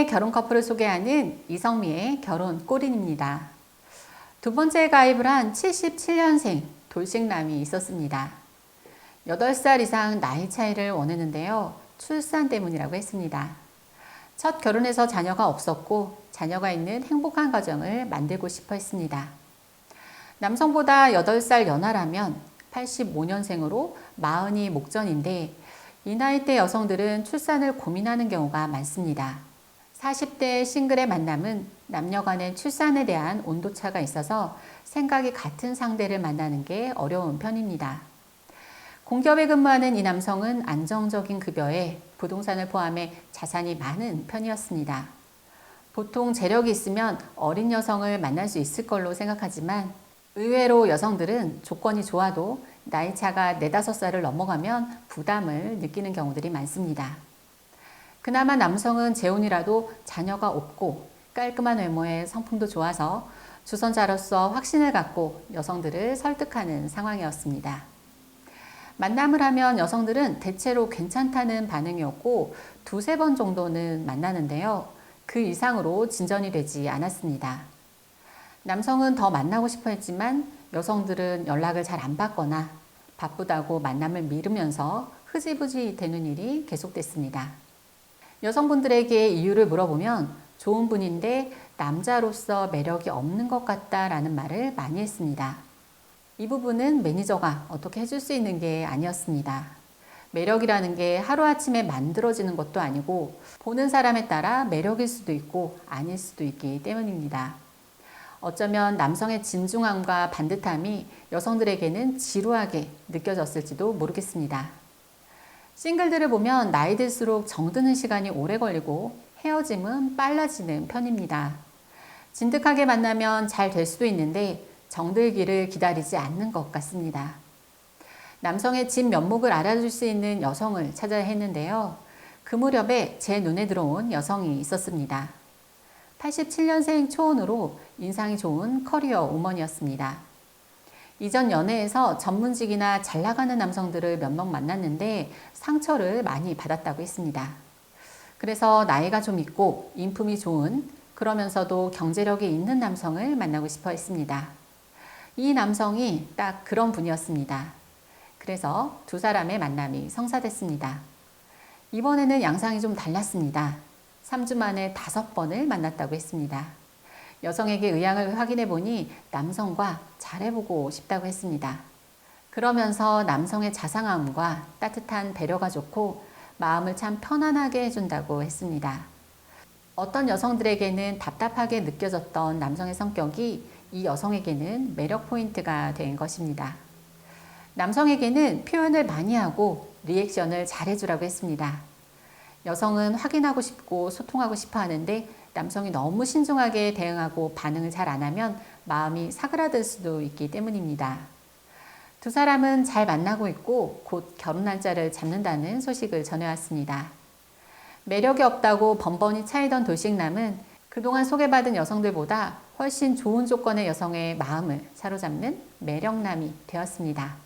오늘의 결혼 커플을 소개하는 이성미의 결혼 꼬린입니다. 두 번째 가입을 한 77년생 돌싱남이 있었습니다. 8살 이상 나이 차이를 원했는데요. 출산 때문이라고 했습니다. 첫 결혼에서 자녀가 없었고 자녀가 있는 행복한 가정을 만들고 싶어 했습니다. 남성보다 8살 연하라면 85년생으로 40이 목전인데 이 나이대 여성들은 출산을 고민하는 경우가 많습니다. 40대 싱글의 만남은 남녀 간의 출산에 대한 온도차가 있어서 생각이 같은 상대를 만나는 게 어려운 편입니다. 공기업에 근무하는 이 남성은 안정적인 급여에 부동산을 포함해 자산이 많은 편이었습니다. 보통 재력이 있으면 어린 여성을 만날 수 있을 걸로 생각하지만 의외로 여성들은 조건이 좋아도 나이차가 4, 5살을 넘어가면 부담을 느끼는 경우들이 많습니다. 그나마 남성은 재혼이라도 자녀가 없고 깔끔한 외모에 성품도 좋아서 주선자로서 확신을 갖고 여성들을 설득하는 상황이었습니다. 만남을 하면 여성들은 대체로 괜찮다는 반응이었고 2, 3번 정도는 만나는데요. 그 이상으로 진전이 되지 않았습니다. 남성은 더 만나고 싶어 했지만 여성들은 연락을 잘 안 받거나 바쁘다고 만남을 미루면서 흐지부지 되는 일이 계속됐습니다. 여성분들에게 이유를 물어보면 좋은 분인데 남자로서 매력이 없는 것 같다라는 말을 많이 했습니다. 이 부분은 매니저가 어떻게 해줄 수 있는 게 아니었습니다. 매력이라는 게 하루아침에 만들어지는 것도 아니고 보는 사람에 따라 매력일 수도 있고 아닐 수도 있기 때문입니다. 어쩌면 남성의 진중함과 반듯함이 여성들에게는 지루하게 느껴졌을지도 모르겠습니다. 싱글들을 보면 나이 들수록 정드는 시간이 오래 걸리고 헤어짐은 빨라지는 편입니다. 진득하게 만나면 잘 될 수도 있는데 정들기를 기다리지 않는 것 같습니다. 남성의 진 면목을 알아줄 수 있는 여성을 찾아야 했는데요. 그 무렵에 제 눈에 들어온 여성이 있었습니다. 87년생 초혼으로 인상이 좋은 커리어 우먼이었습니다. 이전 연애에서 전문직이나 잘 나가는 남성들을 몇 명 만났는데 상처를 많이 받았다고 했습니다. 그래서 나이가 좀 있고 인품이 좋은 그러면서도 경제력이 있는 남성을 만나고 싶어 했습니다. 이 남성이 딱 그런 분이었습니다. 그래서 두 사람의 만남이 성사됐습니다. 이번에는 양상이 좀 달랐습니다. 3주 만에 5번을 만났다고 했습니다. 여성에게 의향을 확인해 보니 남성과 잘해보고 싶다고 했습니다. 그러면서 남성의 자상함과 따뜻한 배려가 좋고 마음을 참 편안하게 해준다고 했습니다. 어떤 여성들에게는 답답하게 느껴졌던 남성의 성격이 이 여성에게는 매력 포인트가 된 것입니다. 남성에게는 표현을 많이 하고 리액션을 잘해주라고 했습니다. 여성은 확인하고 싶고 소통하고 싶어 하는데 남성이 너무 신중하게 대응하고 반응을 잘 안 하면 마음이 사그라들 수도 있기 때문입니다. 두 사람은 잘 만나고 있고 곧 결혼 날짜를 잡는다는 소식을 전해왔습니다. 매력이 없다고 번번이 차이던 돌싱남은 그동안 소개받은 여성들보다 훨씬 좋은 조건의 여성의 마음을 사로잡는 매력남이 되었습니다.